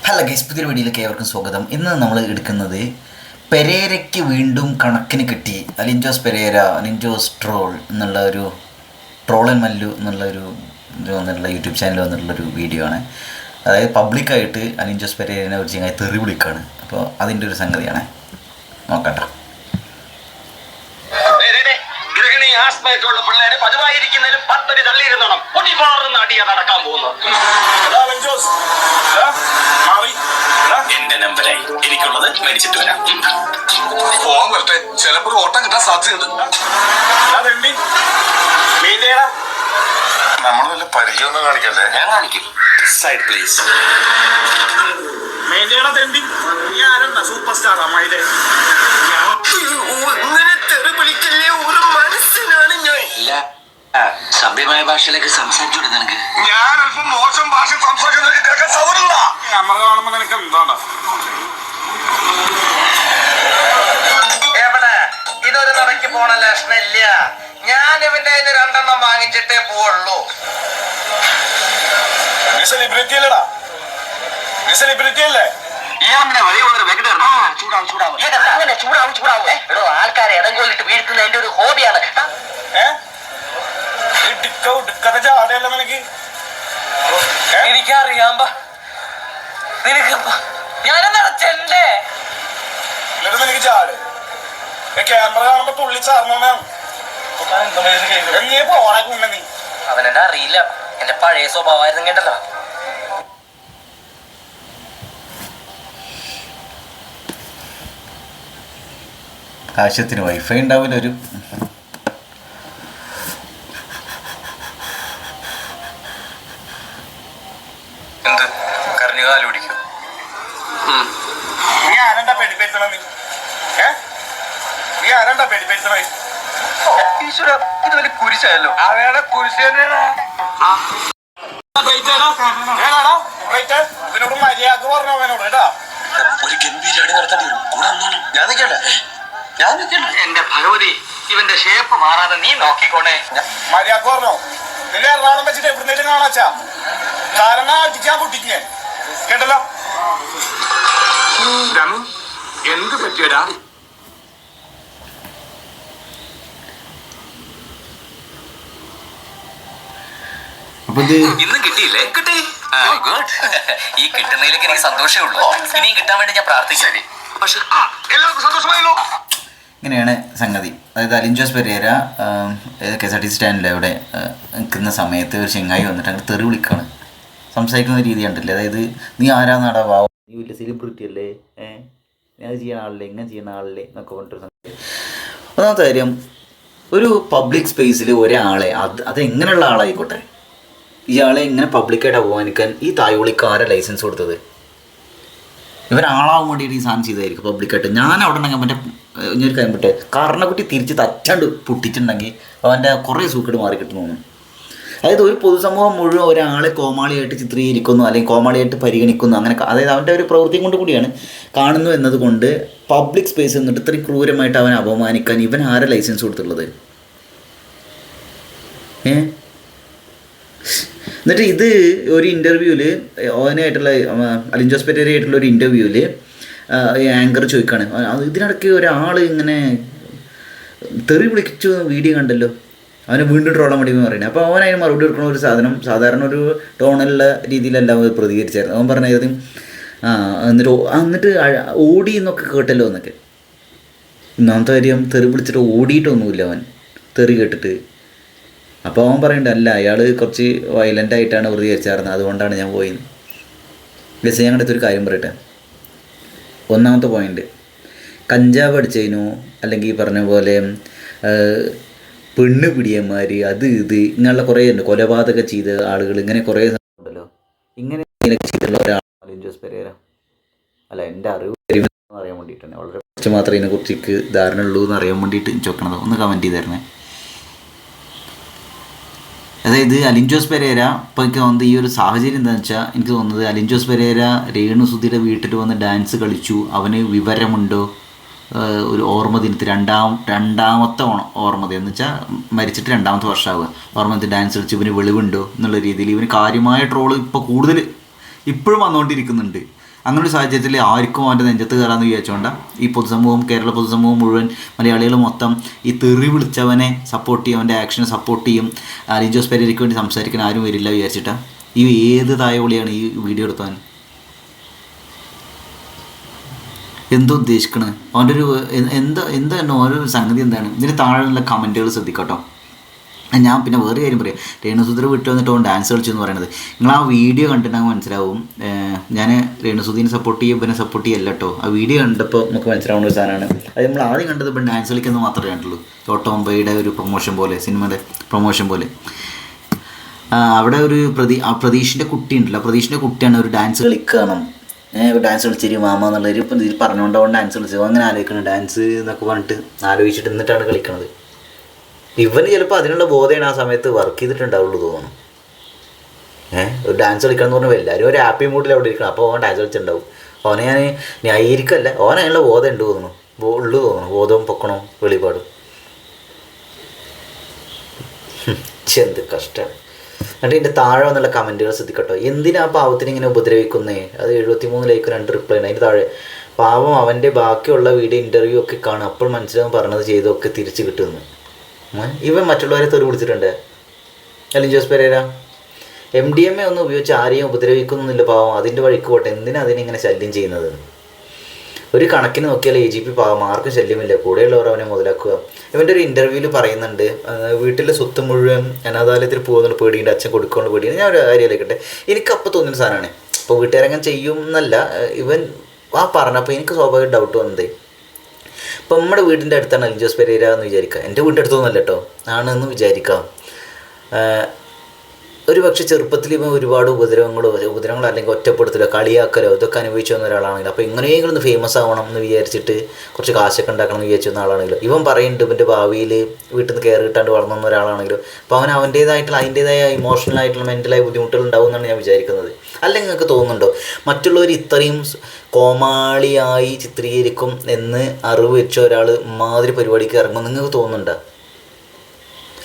Hello guys, പുതിയൊരു വീഡിയോയിലേക്ക് ഏവർക്കും സ്വാഗതം. ഇന്ന് നമ്മൾ എടുക്കുന്നത് പെരേരയ്ക്ക് വീണ്ടും കണക്കിന് കിട്ടി. അലിൻജോസ് പെരേര, അലിൻജോസ് ട്രോൾ എന്നുള്ള ഒരു ട്രോളൻ മല്ലു എന്നുള്ളൊരു ഇത് വന്നിട്ടുള്ള യൂട്യൂബ് ചാനൽ വന്നിട്ടുള്ളൊരു വീഡിയോ ആണ്. അതായത് പബ്ലിക്കായിട്ട് അലിൻജോസ് പെരേരനെ ഒരു ചങ്ങായി തെറി വിളിക്കുകയാണ്. അപ്പോൾ അതിൻ്റെ ഒരു സംഗതിയാണ്, നോക്കട്ടെ. ആസ്മയൊക്കെയുള്ള പിള്ളേര് പതിവായിരിക്കുന്നതിലും 10 അടി തള്ളിയിരുന്നോണം പൊട്ടിപ്പാറുന്ന അടിയാ നടക്കാൻ പോകുന്നത്. എന്റെ നമ്പരായി എനിക്കുള്ളത് മേടിച്ചിട്ട് വരാം. പോവാൻ വരട്ടെ, ചിലപ്പോൾ ഓട്ടം കിട്ടാൻ സാധ്യതയുണ്ട്. നമ്മൾ വല്ല പരിചയമൊന്നും കാണിക്കല്ലേ? ഞാൻ കാണിക്കും. Side please. സൂപ്പർ സ്റ്റാർ ഇങ്ങനെ തെറി വിളിക്കല്ലേ, ഒരു മനസ്സിനാണ് ഞാൻ. സഭ്യമായ ഭാഷയിലേക്ക് സംസാരിച്ചൂടെ നിനക്ക്? ഞാൻ അല്പം മോശം ഭാഷ സംസാരിക്കുന്നതൊക്കെ കേൾക്കാൻ സൗകര്യമില്ല. നമ്മൾ കാണുമ്പോ നിനക്ക് എന്താണ്? എവിടെ ഇതൊരു നടക്ക് പോണ ലക്ഷണില്ല. ഞാൻ ഇവന്റെ 2 വാങ്ങിച്ചിട്ടേ പോവുള്ളൂ. സെലിബ്രിറ്റി അല്ലടാ, സെലിബ്രിറ്റി അല്ലേ? ആൾക്കാരെ ഇടം കൊല്ലിട്ട് വീഴ്ത്തുന്ന എന്റെ ഒരു ഹോബിയാണ്. എനിക്കറിയാം. ഞാനെന്നടച്ചല്ലേ നിനക്ക് ചാട്. ക്യാമറ കാണുമ്പോ തുള്ളി ചാർന്ന അവനെന്നെ അറിയില്ല. എന്റെ പഴയ സ്വഭാവമായിരുന്നു കേട്ടല്ലോ. ആവശ്യത്തിന് വൈഫൈ ഉണ്ടാവില്ല. ഒരു എന്ത് കരഞ്ഞുകാല് പിടിക്കും. നീ ആരണ്ടാ പെടിപ്പേറ്റണ? നീ ആരണ്ടാ പെടിപ്പേറ്റണ? ഈശ്വര, ഇത് വലിയ കുരിശായല്ലോ. അവയുടെ കുരിശ് തന്നെയാണ്. ഇതിനോട് മര്യാദ പറഞ്ഞു അവനോട് കേട്ടാ. ഒരു ഗംഭീര അടി നടത്തേണ്ടി വരും. ഞാൻ നിൽക്കട്ടെ, ഞാൻ നിൽക്കട്ടെ. എന്റെ ഭഗവതി, ഇവന്റെ ഷേപ്പ് മാറാതെ നീ നോക്കിക്കോണേ. മര്യാദ പറഞ്ഞോ? നിന്നെ എറണാകുളം വെച്ചിട്ട് എവിടുന്നേലും കാണാച്ചാ. കാരണം അടിക്കാൻ പൊട്ടിക്കാൻ കേട്ടല്ലോ. എന്ത് പറ്റിയടാ? ഇന്നും കിട്ടിയില്ലേ? കിട്ടി. ഗുഡ്. ഈ കിട്ടുന്നതിലേക്ക് എനിക്ക് സന്തോഷമേ ഉള്ളൂ. ഇനിയും കിട്ടാൻ വേണ്ടി ഞാൻ പ്രാർത്ഥിക്കാം. പക്ഷെ എല്ലാവർക്കും സന്തോഷമായല്ലോ. ഇങ്ങനെയാണ് സംഗതി. അതായത് അലിൻജോസ് പെരേര KSRTC സ്റ്റാൻഡിൽ അവിടെ നിൽക്കുന്ന സമയത്ത് ഒരു ചെങ്ങായി വന്നിട്ട് അങ്ങനെ തെറി വിളിക്കുകയാണ്. സംസാരിക്കുന്ന രീതി കണ്ടില്ലേ? അതായത് നീ ആരാന്നാടാ, വാവ്, നീ വലിയ സെലിബ്രിറ്റി അല്ലേ, ഞാൻ ചെയ്യുന്ന ആളില്ലേ, ഇങ്ങനെ ചെയ്യുന്ന ആളില്ലേ എന്നൊക്കെ പറഞ്ഞിട്ട് സംഗതി. ഒന്നാമത്തെ കാര്യം, ഒരു പബ്ലിക് സ്പേസിൽ ഒരാളെ അതെങ്ങനെയുള്ള ആളായിക്കോട്ടെ, ഇയാളെ ഇങ്ങനെ പബ്ലിക്കായിട്ട് അപമാനിക്കാൻ ഈ തായ്വിളിക്കാരെ ലൈസൻസ് കൊടുത്തത്? ഇവരാളാവാൻ വേണ്ടിയിട്ട് ഈ സാധനം ചെയ്തായിരിക്കും പബ്ലിക്കായിട്ട്. ഞാൻ അവിടെ ഉണ്ടെങ്കിൽ അവൻ്റെ ഇങ്ങനൊരു കാര്യം പറ്റേ കാരണക്കുട്ടി തിരിച്ച് തച്ചാണ്ട് പൊട്ടിച്ചിട്ടുണ്ടെങ്കിൽ അവൻ്റെ കുറേ സൂക്കേട് മാറി കിട്ടുന്നു. അതായത് ഒരു പൊതുസമൂഹം മുഴുവൻ ഒരാളെ കോമാളിയായിട്ട് ചിത്രീകരിക്കുന്നു, അല്ലെങ്കിൽ കോമാളിയായിട്ട് പരിഗണിക്കുന്നു, അങ്ങനെ അതായത് അവൻ്റെ ഒരു പ്രവൃത്തി കൊണ്ട് കൂടിയാണ് കാണുന്നു എന്നതുകൊണ്ട് പബ്ലിക് സ്പേസ് എന്നിട്ട് ഇത്രയും ക്രൂരമായിട്ട് അവനെ അപമാനിക്കാൻ ഇവൻ ആരെ ലൈസൻസ് കൊടുത്തുള്ളത്? എന്നിട്ട് ഇത് ഒരു ഇൻ്റർവ്യൂവിൽ ഓനായിട്ടുള്ള അലിൻജോസ് പെരേരയായിട്ടുള്ള ഒരു ഇൻ്റർവ്യൂവിൽ ആങ്കർ ചോദിക്കുകയാണ്, ഇതിനിടയ്ക്ക് ഒരാൾ ഇങ്ങനെ തെറി വിളിച്ചു വീഡിയോ കണ്ടല്ലോ, അവനെ വീണ്ടും ട്രോളാൻ വേണ്ടി പറയുന്നത്. അപ്പോൾ അവൻ അതിന് മറുപടി കൊടുക്കുന്ന ഒരു സാധാരണ ഒരു ടോണുള്ള രീതിയിലല്ല പ്രതികരിച്ചായിരുന്നു. അവൻ പറഞ്ഞത് എന്നിട്ട് ഓടി എന്നൊക്കെ കേട്ടല്ലോ എന്നൊക്കെ. ഒന്നാമത്തെ കാര്യം, തെറി വിളിച്ചിട്ട് ഓടിയിട്ടൊന്നുമില്ല അവൻ തെറി കേട്ടിട്ട്. അപ്പോൾ അവൻ പറയുന്നുണ്ട്, അല്ല, അയാൾ കുറച്ച് വയലൻ്റായിട്ടാണ് പ്രതികരിച്ചായിരുന്നത്, അതുകൊണ്ടാണ് ഞാൻ പോയിന്ന്. ബസ് ഞാൻ അടുത്തൊരു കാര്യം പറയട്ടെ. ഒന്നാമത്തെ പോയിൻ്റ്, കഞ്ചാവ് അടിച്ചതിനോ അല്ലെങ്കിൽ ഈ പറഞ്ഞ പോലെ പെണ്ണ് പിടിയന്മാർ, അത് ഇത് ഇങ്ങനെയുള്ള കുറേ ഉണ്ട്, കൊലപാതകം ചെയ്ത ആളുകൾ, ഇങ്ങനെ കുറേ ഉണ്ടല്ലോ. ഇങ്ങനെ ചെയ്തിട്ടുള്ള ഒരാൾ അലിൻജോസ് പെരേര അല്ല. എൻ്റെ അറിവ് അറിയാൻ വേണ്ടിയിട്ടാണ്, വളരെ കുറച്ച് മാത്രമേ ഇതിനെക്കുറിച്ച് ധാരണ ഉള്ളൂ എന്ന് അറിയാൻ വേണ്ടിയിട്ട് ചോദിക്കണത്. ഒന്ന് കമൻറ്റ് ചെയ്ത് തരണേ. അതായത് അലിൻജോസ് പെരേര ഇപ്പോൾ എനിക്ക് തോന്നുന്നത് ഈ ഒരു സാഹചര്യം എന്താണെന്ന് വെച്ചാൽ, എനിക്ക് തോന്നുന്നത് അലിൻജോസ് പെരേര രേണുസുധിയുടെ വീട്ടിൽ വന്ന് ഡാൻസ് കളിച്ചു, അവന് വിവരമുണ്ടോ, ഒരു ഓർമ്മ ദിനത്തിൽ രണ്ടാമത്തെ ഓർമ്മ ദിനം എന്ന് വെച്ചാൽ മരിച്ചിട്ട് 2ാമത്തെ വർഷമാവുക, ഓർമ്മ ദിനത്തിൽ ഡാൻസ് കളിച്ച് ഇവന് വെളിവുണ്ടോ എന്നുള്ള രീതിയിൽ ഇവന് കാര്യമായ ട്രോള് ഇപ്പോൾ കൂടുതൽ ഇപ്പോഴും വന്നുകൊണ്ടിരിക്കുന്നുണ്ട്. അങ്ങനൊരു സാഹചര്യത്തിൽ ആർക്കും അവൻ്റെ നെഞ്ചത്ത് കയറാമെന്ന് വിചാരിച്ചുകൊണ്ട് ഈ പൊതുസമൂഹം, കേരള പൊതുസമൂഹം മുഴുവൻ, മലയാളികൾ മൊത്തം ഈ തെറി വിളിച്ചവനെ സപ്പോർട്ട് ചെയ്യും, അവൻ്റെ ആക്ഷനെ സപ്പോർട്ട് ചെയ്യും. അലിജോസ് പെരേരയ്ക്ക് വേണ്ടി സംസാരിക്കാൻ ആരും വരില്ല വിചാരിച്ചിട്ടാണ് ഈ ഏത് തായവളിയാണ് ഈ വീഡിയോ എടുത്തവൻ. എന്തോ ഉദ്ദേശിക്കണത് അവൻ്റെ ഒരു എന്താണ് ഓരോ സംഗതി എന്താണ്. ഇതിന് താഴെയുള്ള കമൻറ്റുകൾ ശ്രദ്ധിക്കട്ടോ. ഞാൻ പിന്നെ വേറെ കാര്യം പറയാം, രേണുസുധർ വിട്ടു വന്നിട്ട് അവൻ ഡാൻസ് കളിച്ചു എന്ന് പറയുന്നത്. നിങ്ങൾ ആ വീഡിയോ കണ്ടിട്ടുണ്ടെങ്കിൽ മനസ്സിലാവും. ഞാൻ രേണുസുധീനെ സപ്പോർട്ട് ചെയ്യും, ഇവനെ സപ്പോർട്ട് ചെയ്യല്ല കേട്ടോ. ആ വീഡിയോ കണ്ടപ്പോൾ നമുക്ക് മനസ്സിലാവുന്ന ഒരു സാധനമാണ്. അത് നമ്മൾ ആദ്യം കണ്ടത് ഇപ്പം ഡാൻസ് കളിക്കുന്നത് മാത്രമേ കണ്ടുള്ളൂ. ഓട്ടോമൊബൈയുടെ ഒരു പ്രൊമോഷൻ പോലെ, സിനിമയുടെ പ്രൊമോഷൻ പോലെ. അവിടെ ഒരു പ്രതീഷിൻ്റെ കുട്ടി ഉണ്ടല്ലോ, പ്രതീഷിൻ്റെ കുട്ടിയാണ് ഒരു ഡാൻസ് കളിക്കണം, ഡാൻസ് കളിച്ചിരി മാമ എന്നുള്ളൊരു ഇപ്പം ഇതിൽ പറഞ്ഞുകൊണ്ടാവും ഡാൻസ് കളിച്ചത്. അങ്ങനെ ആലോചിക്കണം ഡാൻസ് എന്നൊക്കെ പറഞ്ഞിട്ട് ആലോചിച്ചിട്ട് എന്നിട്ടാണ് കളിക്കണത്. ഇവന് ചിലപ്പോൾ അതിനുള്ള ബോധമാണ് ആ സമയത്ത് വർക്ക് ചെയ്തിട്ടുണ്ടാവുള്ളൂ തോന്നുന്നു. ഒരു ഡാൻസ് കളിക്കണം എന്ന് പറഞ്ഞാൽ എല്ലാവരും ഒരു ഹാപ്പി മൂഡിൽ അവിടെ ഇരിക്കണം. അപ്പോൾ അവൻ ഡാൻസ് കളിച്ചിട്ടുണ്ടാവും. അവനെ ഞാൻ ന്യായീകരിക്കല്ല, അവൻ അതിനുള്ള ബോധം ഉണ്ട് തോന്നുന്നു, ബോധവും പൊക്കണവും വെളിപാടും. എന്ത് കഷ്ടമാണ്. എന്നിട്ട് ഇതിൻ്റെ താഴെ വന്നുള്ള കമൻറ്റുകൾ ശ്രദ്ധിക്കട്ടോ. എന്തിനാ പാവത്തിന് ഇങ്ങനെ ഉപദ്രവിക്കുന്നേ? അത് 73 ലൈക്ക് 2 റിപ്ലൈ ഉണ്ട്. അതിൻ്റെ താഴെ പാവം അവൻ്റെ ബാക്കിയുള്ള വീഡിയോ ഇൻ്റർവ്യൂ ഒക്കെ കാണും, അപ്പോൾ മനസ്സിലാവും പറഞ്ഞത് ചെയ്തൊക്കെ തിരിച്ച് കിട്ടുമെന്ന്. ഇവൻ മറ്റുള്ളവരെ തെറി പിടിച്ചിട്ടുണ്ട്. അലിജോസ് പെരേര MDMA ഒന്നും ഉപയോഗിച്ച് ആരെയും ഉപദ്രവിക്കുന്നില്ല പാവം, അതിൻ്റെ വഴിക്ക് പോട്ടെ. എന്തിനാ അതിനിങ്ങനെ ശല്യം ചെയ്യുന്നത്? ഒരു കണക്കിന് നോക്കിയാൽ AGP പാവം, ആർക്കും ശല്യമില്ല, കൂടെയുള്ളവർ അവനെ മുതലാക്കുക. ഇവൻ്റെ ഒരു ഇൻ്റർവ്യൂവിൽ പറയുന്നുണ്ട് വീട്ടിലെ സ്വത്ത് മുഴുവൻ അനാഥാലയത്തിൽ പോകുന്നുള്ള പേടിയുണ്ട്, അച്ഛൻ കൊടുക്കാനുള്ള പേടിയുണ്ട്. ഞാൻ ഒരു കാര്യമായിക്കട്ടെ, എനിക്കപ്പോൾ തോന്നിയൊരു സാധനമാണ്. ഇപ്പോൾ വീട്ടുകാരങ്ങനെ ചെയ്യും എന്നല്ല, ഇവൻ പറഞ്ഞപ്പോൾ എനിക്ക് സ്വാഭാവിക ഡൗട്ട് വന്നത്, ഇപ്പം നമ്മുടെ വീടിൻ്റെ അടുത്താണ് അലിജോസ് പെരേര എന്ന് വിചാരിക്കുക. എൻ്റെ വീടിൻ്റെ അടുത്തൊന്നുമല്ല കേട്ടോ, ആണെന്ന് വിചാരിക്കാം. ഒരു പക്ഷേ ചെറുപ്പത്തിൽ ഇവൻ ഒരുപാട് ഉപദ്രവങ്ങളോ അല്ലെങ്കിൽ ഒറ്റപ്പെടുത്തലോ കളിയാക്കലോ ഇതൊക്കെ അനുഭവിച്ചു വന്ന ഒരാളാണെങ്കിൽ, അപ്പോൾ എങ്ങനെയെങ്കിലും ഒന്ന് ഫേമസ് ആവണം എന്ന് വിചാരിച്ചിട്ട് കുറച്ച് കാശൊക്കെ ഉണ്ടാക്കണം എന്ന് വിചാരിച്ചു വന്ന ആളാണെങ്കിലും, ഇവൻ പറയുന്നുണ്ട് ഇവൻ്റെ ഭാവിയിൽ വീട്ടിൽ നിന്ന് കയറി കിട്ടാണ്ട് വളർന്ന ഒരാളാണെങ്കിലും, അപ്പോൾ അതിൻ്റേതായ ഇമോഷണലായിട്ടുള്ള മെൻ്റലായ ബുദ്ധിമുട്ടുകൾ ഉണ്ടാവും എന്നാണ് ഞാൻ വിചാരിക്കുന്നത്. അല്ലെങ്കിൽ നിങ്ങൾക്ക് തോന്നുന്നുണ്ടോ മറ്റുള്ളവർ ഇത്രയും കോമാളിയായി ചിത്രീകരിക്കും എന്ന് അറിവ് വെച്ച ഒരാൾ മാതിരി പരിപാടിക്ക് ഇറങ്ങും നിങ്ങൾക്ക് തോന്നുന്നുണ്ടോ?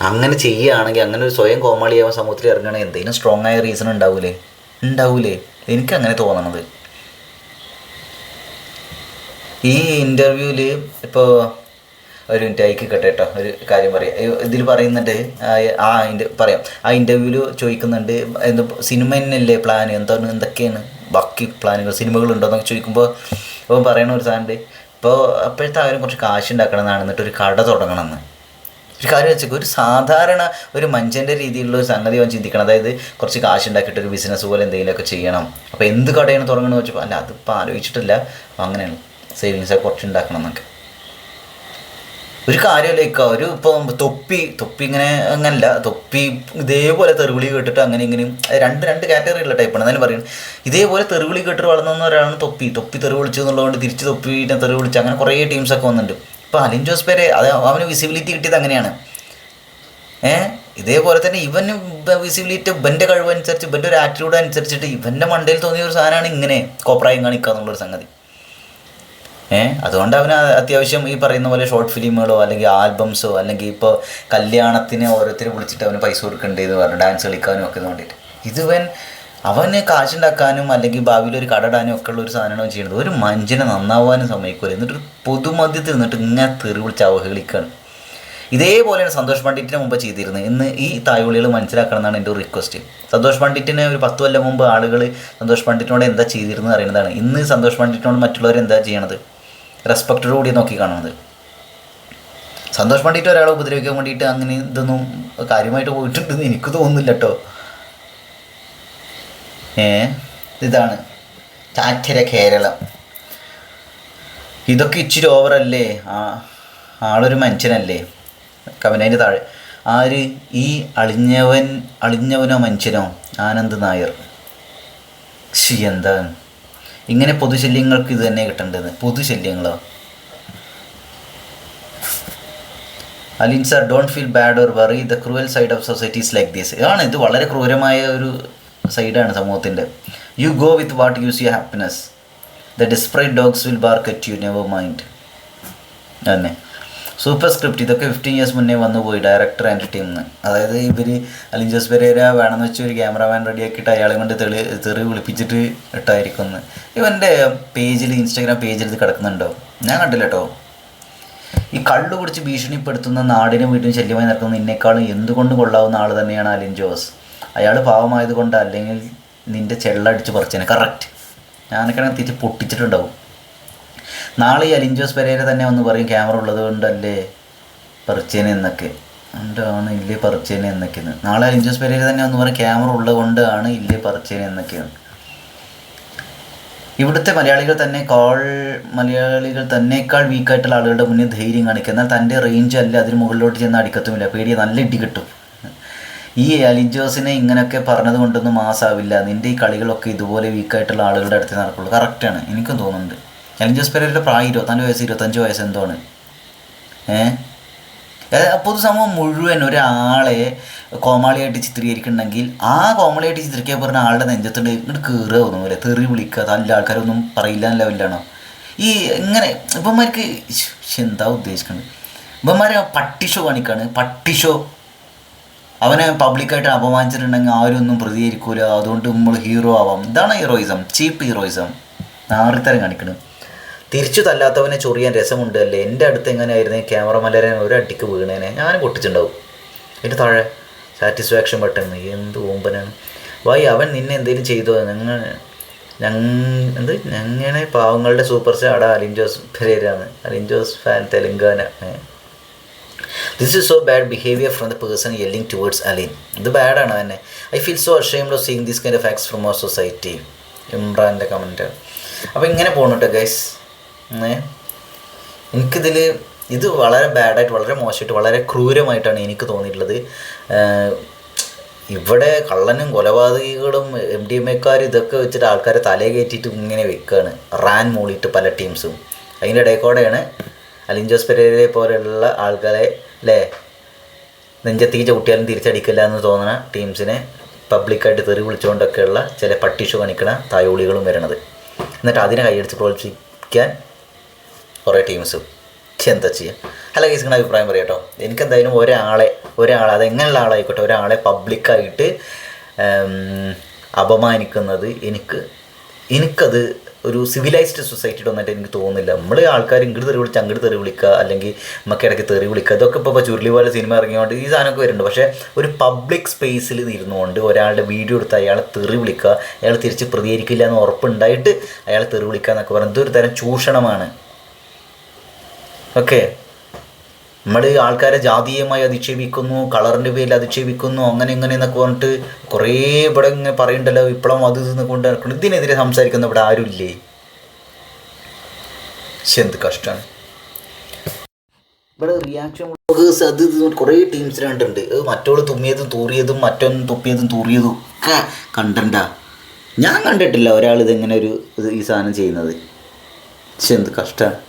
അങ്ങനെ ചെയ്യുകയാണെങ്കിൽ, അങ്ങനെ ഒരു സ്വയം കോമാളിയാവാൻ സമൂഹത്തിൽ ഇറങ്ങുകയാണെങ്കിൽ എന്തെങ്കിലും സ്ട്രോങ് ആയ റീസൺ ഉണ്ടാവൂലേ? എനിക്കങ്ങനെ തോന്നണത്. ഈ ഇൻ്റർവ്യൂവിൽ ഇപ്പോൾ ഒരു മിനിറ്റ് ആയിക്കട്ടെ കേട്ടോ, ഒരു കാര്യം പറയാം. ഇതിൽ പറയുന്നുണ്ട്, ആ ഇൻ്റർവ്യൂവിൽ ചോദിക്കുന്നുണ്ട് സിനിമ തന്നെയല്ലേ പ്ലാൻ, എന്തൊക്കെയാണ് ബാക്കി പ്ലാനുകൾ, സിനിമകളുണ്ടോ എന്നൊക്കെ ചോദിക്കുമ്പോൾ അപ്പോൾ പറയണ ഒരു സാധനമുണ്ട്. ഇപ്പോൾ അപ്പോഴത്തെ അവരും കുറച്ച് കാശ് ഉണ്ടാക്കണം എന്നാണ്, എന്നിട്ട് ഒരു കട തുടങ്ങണമെന്ന്. ഒരു കാര്യം വെച്ചേക്കും, ഒരു സാധാരണ ഒരു മനുഷ്യൻ്റെ രീതിയിലുള്ള ഒരു സംഗതി അവൻ ചിന്തിക്കണം. അതായത് കുറച്ച് കാശ് ഉണ്ടാക്കിയിട്ട് ഒരു ബിസിനസ് പോലെ എന്തെങ്കിലുമൊക്കെ ചെയ്യണം. അപ്പോൾ എന്ത് കടയാണ് തുടങ്ങണമെന്ന് വെച്ചപ്പോൾ അല്ല അതിപ്പോൾ ആലോചിച്ചിട്ടില്ല, അപ്പോൾ അങ്ങനെയാണ് സേവിങ്സൊക്കെ കുറച്ച് ഉണ്ടാക്കണം എന്നൊക്കെ. ഒരു കാര്യമല്ലേക്കോ, ഒരു ഇപ്പോൾ തൊപ്പി ഇങ്ങനെ അങ്ങനല്ല, തൊപ്പി ഇതേപോലെ തെറിവിളി കേട്ടിട്ട് അങ്ങനെ ഇങ്ങനെയും രണ്ട് കാറ്റഗറിയുള്ള ടൈപ്പാണ്. എന്നാലും പറയുന്നത് ഇതേപോലെ തെറിവിളി കേട്ടിട്ട് വളർന്ന ഒരാളാണ് തൊപ്പി തെറി വിളിച്ചു എന്നുള്ളതുകൊണ്ട് തിരിച്ച് തൊപ്പിനെ തെറി വിളിച്ച് അങ്ങനെ കുറേ ടീംസൊക്കെ വന്നിട്ടുണ്ട്. ഇപ്പോൾ അലിജോസ് പെരേര അവന് വിസിബിലിറ്റി കിട്ടിയത് അങ്ങനെയാണ്. ഇതേപോലെ തന്നെ ഇവന് വിസിബിലിറ്റി ഇവൻ്റെ കഴിവനുസരിച്ച് ഇവൻ്റെ ഒരു ആറ്റിറ്റ്യൂഡ് അനുസരിച്ചിട്ട് ഇവൻ്റെ മണ്ടയിൽ തോന്നിയ ഒരു സാധനമാണ് ഇങ്ങനെ കോപ്രായം കാണിക്കുക എന്നുള്ളൊരു സംഗതി. അതുകൊണ്ട് അവന് അത്യാവശ്യം ഈ പറയുന്ന പോലെ ഷോർട്ട് ഫിലിമുകളോ അല്ലെങ്കിൽ ആൽബംസോ അല്ലെങ്കിൽ ഇപ്പോൾ കല്യാണത്തിന് ഓരോരുത്തർ വിളിച്ചിട്ട് അവന് പൈസ കൊടുക്കേണ്ടതെന്ന് പറഞ്ഞു ഡാൻസ് കളിക്കാനും ഒക്കെ വേണ്ടിയിട്ട്. അവന് കാശുണ്ടാക്കാനും അല്ലെങ്കിൽ ഭാവിയിൽ ഒരു കട ഇടാനും ഒക്കെ ഉള്ള ഒരു സാധനമാണ് ചെയ്യുന്നത്. ഒരു മനുഷ്യനെ നന്നാവാനും സമ്മതിക്കില്ല. എന്നിട്ടൊരു പൊതുമധ്യത്തിൽ നിന്നിട്ട് ഇങ്ങനെ തെറി വിളിച്ച് അവഹേളിക്കുകയാണ്. ഇതേപോലെയാണ് സന്തോഷ് പണ്ഡിറ്റിനെ മുമ്പ് ചെയ്തിരുന്നത്. ഇന്ന് ഈ തായ്വളികൾ മനസ്സിലാക്കണം എന്നാണ് എൻ്റെ ഒരു റിക്വസ്റ്റ്. സന്തോഷ് പണ്ഡിറ്റിനെ ഒരു 10 കൊല്ലം മുമ്പ് ആളുകൾ സന്തോഷ് പണ്ഡിറ്റിനോട് എന്താ ചെയ്തിരുന്നത് അറിയുന്നതാണ്. ഇന്ന് സന്തോഷ് പണ്ഡിറ്റിനോട് മറ്റുള്ളവർ എന്താ ചെയ്യണത്? റെസ്പെക്റ്റോടു കൂടി നോക്കി കാണുന്നത്. സന്തോഷ് പണ്ഡിറ്റ് ഒരാളെ ഉപദ്രവിക്കാൻ വേണ്ടിയിട്ട് അങ്ങനെ ഇതൊന്നും കാര്യമായിട്ട് പോയിട്ടുണ്ടെന്ന് എനിക്ക് തോന്നുന്നില്ല കേട്ടോ. ഇതാണ് ചാറ്റര കേരളം. ഇതൊക്കെ ഇച്ചിരി ഓവറല്ലേ? ആളൊരു മനുഷ്യനല്ലേ? കമൻറ്റിൻ്റെ താഴെ ആര് ഈ അളിഞ്ഞവനോ മനുഷ്യനോ ആനന്ദ് നായർ. എന്താണ് ഇങ്ങനെ പൊതുശല്യങ്ങൾക്ക് ഇത് തന്നെ കിട്ടേണ്ടത്? പൊതുശല്യങ്ങളോ? Alin sir, don't feel bad or worry, the cruel side of societies like this. ഇത് വളരെ ക്രൂരമായ ഒരു സൈഡാണ് സമൂഹത്തിൻ്റെ. You go with what use your happiness. The desperate dogs will bark at you, never mind. തന്നെ സൂപ്പർ സ്ക്രിപ്റ്റ് ഇതൊക്കെ 15 years മുന്നേ വന്നു പോയി ഡയറക്ടർ ആൻഡ് ടീമിന്. അതായത് ഇവർ അലിഞ്ചോസ് പെരേര വേണമെന്ന് വെച്ച് ഒരു ക്യാമറാമാൻ റെഡിയാക്കിയിട്ട് അയാളെ കൊണ്ട് തെറി വിളിപ്പിച്ചിട്ട് ഇട്ടായിരിക്കുന്നു. ഇവൻ്റെ പേജിൽ ഇൻസ്റ്റാഗ്രാം പേജിൽ ഇത് കിടക്കുന്നുണ്ടോ? ഞാൻ കണ്ടില്ല കേട്ടോ. ഈ കള്ളു കുടിച്ച് ഭീഷണിപ്പെടുത്തുന്ന നാടിനും വീട്ടിനും ശല്യമായി നടക്കുന്ന നിന്നേക്കാളും എന്തുകൊണ്ട് കൊള്ളാവുന്ന ആൾ തന്നെയാണ് അലിഞ്ചോസ്. അയാൾ പാവമായത് കൊണ്ട് അല്ലെങ്കിൽ നിൻ്റെ ചെള്ളടിച്ച് പറിച്ചേനെ. കറക്റ്റ്. ഞാനൊക്കെ തിരിച്ച് പൊട്ടിച്ചിട്ടുണ്ടാവും. നാളെ ഈ അലിഞ്ചോസ് പെരേര തന്നെ ഒന്ന് പറയും ക്യാമറ ഉള്ളത് കൊണ്ടല്ലേ പറിച്ചേനെ എന്നൊക്കെ. എന്താണ് ഇല്ലേ പറിച്ചേനെ എന്നൊക്കെയാണ്. നാളെ അലിഞ്ചോസ് പെരേര തന്നെ ഒന്ന് പറയും ക്യാമറ ഉള്ളത് കൊണ്ടാണ് ഇല്ലേ പറിച്ചേനെ എന്നൊക്കെയാണ്. ഇവിടുത്തെ മലയാളികൾ തന്നേക്കാൾ വീക്കായിട്ടുള്ള ആളുകളുടെ മുന്നിൽ ധൈര്യം കാണിക്കുക. എന്നാൽ തൻ്റെ റേഞ്ച് അല്ല, അതിന് മുകളിലോട്ട് ചെന്ന് അടിക്കത്തുമില്ല. പേടിയ നല്ല ഇടി കിട്ടും. ഈ അലിഞ്ചോസിനെ ഇങ്ങനെയൊക്കെ പറഞ്ഞത് കൊണ്ടൊന്നും മാസാവില്ല. നിൻ്റെ ഈ കളികളൊക്കെ ഇതുപോലെ വീക്കായിട്ടുള്ള ആളുകളുടെ അടുത്ത് നടക്കുള്ളൂ. കറക്റ്റാണ്, എനിക്കും തോന്നുന്നുണ്ട്. അലിഞ്ചോസ് പെരേരയുടെ പ്രായം 24 വയസ്സ് 25 വയസ്സ് എന്താണ്. പൊതുസമൂഹം മുഴുവൻ ഒരാളെ കോമാളിയായിട്ട് ചിത്രീകരിക്കുന്നുണ്ടെങ്കിൽ ആ കോമാളിയായിട്ട് ചിത്രീകരിക്കാൻ പറഞ്ഞ ആളുടെ നെഞ്ചത്തുണ്ട് ഇങ്ങോട്ട് കയറുക ഒന്നുമില്ല, തെറി വിളിക്കുക, നല്ല ആൾക്കാരൊന്നും പറയില്ല എന്ന ലെവലിലാണോ ഈ ഇങ്ങനെ. ഇവന്മാർക്ക് എന്താ ഉദ്ദേശിക്കുന്നത്? ഇവന്മാരെ പട്ടിഷോ കാണിക്കാണ്. പട്ടിഷോ അവനെ പബ്ലിക്കായിട്ട് അപമാനിച്ചിട്ടുണ്ടെങ്കിൽ ആരും ഒന്നും പ്രതികരിക്കൂല, അതുകൊണ്ട് നമ്മൾ ഹീറോ ആവാം. ഇതാണ് ഹീറോയിസം, ചീപ്പ് ഹീറോയിസം. നാറിത്തരം കാണിക്കണം. തിരിച്ചു തല്ലാത്തവനെ ചൊറിയാൻ രസമുണ്ട് അല്ലേ. എൻ്റെ അടുത്ത് എങ്ങനെയായിരുന്നു ക്യാമറമാരെ ഒരടിക്ക് വീണേനെ ഞാൻ പൊട്ടിച്ചിട്ടുണ്ടാവും. എന്നിട്ട് താഴെ സാറ്റിസ്ഫാക്ഷൻ ബട്ടൺ. എന്ത് ഓമ്പനാണ് വായി. അവൻ നിന്നെ എന്തെങ്കിലും ചെയ്തോ? ഞങ്ങനെ പാവങ്ങളുടെ സൂപ്പർ സ്റ്റാർ അടാ അലിഞ്ചോസ് പെരേരാണ്. അലിഞ്ചോസ് fan Telangana. This is so bad behaviour from the person yelling towards Alin. ഇത് ബാഡാണ് തന്നെ. I feel so ashamed of seeing this kind of acts from our society. ഇമ്രാൻ്റെ കമൻറ്റ്. അപ്പോൾ ഇങ്ങനെ പോകണം കേട്ടോ ഗൈസ്. ഇത് വളരെ ബാഡായിട്ട്, വളരെ മോശമായിട്ട്, വളരെ ക്രൂരമായിട്ടാണ് എനിക്ക് തോന്നിയിട്ടുള്ളത്. ഇവിടെ കള്ളനും കൊലപാതകികളും MDMA ഇതൊക്കെ വെച്ചിട്ട് ആൾക്കാരെ തലേ കയറ്റിയിട്ട് ഇങ്ങനെ വെക്കുകയാണ്, റാൻ മൂളിയിട്ട് പല ടീംസും. അതിൻ്റെ ഇടയിൽക്കൂടെയാണ് അലിഞ്ചോസ് പെരേരയെ പോലെയുള്ള ആൾക്കാരെ അല്ലേ നെഞ്ചത്തേക്ക് ചവിട്ടിയാലും തിരിച്ചടിക്കില്ല എന്ന് തോന്നുന്ന ടീംസിനെ പബ്ലിക്കായിട്ട് തെറി വിളിച്ചുകൊണ്ടൊക്കെയുള്ള ചില പട്ടിഷോ കാണിക്കണ തായോളികളും വരണത്. എന്നിട്ട് അതിനെ കൈയടിച്ച് പ്രോത്സാഹിപ്പിക്കാൻ കുറേ ടീംസും. എന്താ ചെയ്യുക? ഹലോ ഗൈസ്, നിങ്ങളുടെ അഭിപ്രായം പറയാം കേട്ടോ. എനിക്കെന്തായാലും ഒരാളെ അതെങ്ങനെയുള്ള ആളായിക്കോട്ടെ ഒരാളെ പബ്ലിക്കായിട്ട് അപമാനിക്കുന്നത് എനിക്കത് ഒരു സിവിലൈസ്ഡ് സൊസൈറ്റിയുടെ ഒന്നായിട്ട് എനിക്ക് തോന്നുന്നില്ല. നമ്മൾ ആൾക്കാർ ഇങ്ങോട്ട് തെറി വിളിച്ച് അങ്ങോട്ട് തെറി വിളിക്കുക, അല്ലെങ്കിൽ നമുക്ക് ഇടയ്ക്ക് തെറി വിളിക്കുക, ഇതൊക്കെ ഇപ്പോൾ ചുരുളി പോലെ സിനിമ ഇറങ്ങിയോണ്ട് ഈ സാധനമൊക്കെ വരുന്നുണ്ട്. പക്ഷേ ഒരു പബ്ലിക് സ്പേസിൽ ഇരുന്നുകൊണ്ട് ഒരാളുടെ വീഡിയോ എടുത്ത് അയാളെ തെറി വിളിക്കുക, അയാൾ തിരിച്ച് പ്രതികരിക്കില്ല എന്ന് ഉറപ്പുണ്ടായിട്ട് അയാളെ തെറി വിളിക്കുക എന്നൊക്കെ പറയുന്നത് ഇതൊരു തരം ചൂഷണമാണ്. ഓക്കെ, നമ്മൾ ആൾക്കാരെ ജാതീയമായി അധിക്ഷേപിക്കുന്നു, കളറിൻ്റെ പേരിൽ അധിക്ഷേപിക്കുന്നു, അങ്ങനെ ഇങ്ങനെ എന്നൊക്കെ പറഞ്ഞിട്ട് കുറേ ഇവിടെ ഇങ്ങനെ പറയുന്നുണ്ടല്ലോ, ഇപ്പോഴും അത് ഇതെന്ന് കൊണ്ട് നടക്കണം. ഇതിനെതിരെ സംസാരിക്കുന്ന ഇവിടെ ആരുമില്ലേ? എന്ത് കഷ്ടമാണ്. ഇവിടെ റിയാക്ഷൻ വ്ളോഗേഴ്സ് അത് കുറേ ടീംസിന് കണ്ടിട്ടുണ്ട്. മറ്റോള് തുമ്മിയതും തൂറിയതും മറ്റൊന്ന് തുപ്പിയതും തൂറിയതും ഒക്കെ കണ്ടണ്ടാ. ഞാൻ കണ്ടിട്ടില്ല ഒരാൾ ഇതെങ്ങനെ ഈ സാധനം ചെയ്യുന്നത്. എന്ത് കഷ്ടമാണ്.